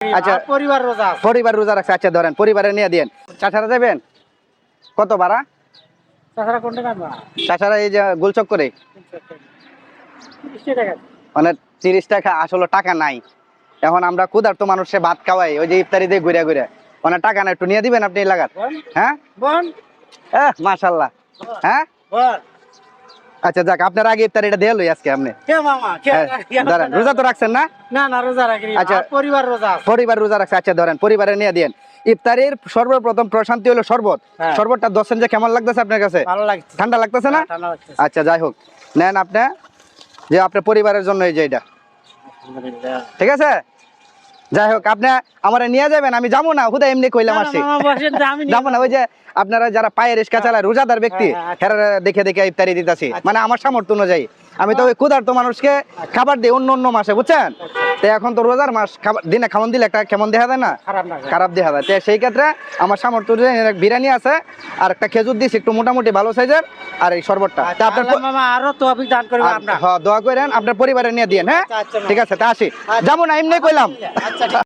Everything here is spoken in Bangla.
আচ্ছা পরিবার রোজা রাখছে। আচ্ছা ধরেন পরিবারে নিয়ে দিন। চাচারা যাবেন কত ভাড়া? চাচারা এই যে গোলচক করে মানে 30 টাকা। আসলে টাকা নাই, এখন আমরা ক্ষুধার্ত মানুষে ভাত খাওয়াই ওই যে ইফতারি দিয়ে ঘুরে ঘুরে, মানে টাকা না, একটু নিয়ে দিবেন আপনি লাগাত। হ্যাঁ মাশাল্লাহ। হ্যাঁ আচ্ছা যাক, আপনার আগে ইফতারিটা দিয়ে লই আজকে আপনি। ধরেন রোজা তো রাখছেন না? আচ্ছা পরিবার রোজা রাখছে। আচ্ছা ধরেন পরিবারে নিয়ে দিন। ইফতারির সর্বপ্রথম প্রশান্তি হলো শরবত। শরবতটা দশেন যে কেমন লাগতেছে আপনার কাছে? ঠান্ডা লাগতেছে না? আচ্ছা যাই হোক, নেন আপনি, যে আপনার পরিবারের জন্য এই যে এটা, ঠিক আছে? যাই হোক আপনি আমার নিয়ে যাবেন, আমি যাবো না, হুদা এমনি কইলাম আসছি, যাবো না। ওই যে আপনারা যারা পায়ে রিস্কা চালায় রোজাদার ব্যক্তি, হেরা দেখে দেখে ইফতারি দিতেছি, মানে আমার সামর্থ্য অনুযায়ী। আমি তো ওই ক্ষুধার্ত মানুষকে খাবার দিই অন্য অন্য মাসে, বুঝছেন? তো এখন তো রোজার মাস, দিনে খাওয়ান দিলে একটা কেমন দেখা যায় না? খারাপ দেখা যায়। তো সেই ক্ষেত্রে আমার সামর্থ্য অনুযায়ী বিরিয়ানি আছে, আর একটা খেজুর দিছি একটু মোটামুটি ভালো সাইজের, আর এই শরবতটা। আপনার দোয়া করেন, আপনার পরিবারে নিয়ে দিন। হ্যাঁ ঠিক আছে, তা আসি, যাবো না এমনি কইলাম।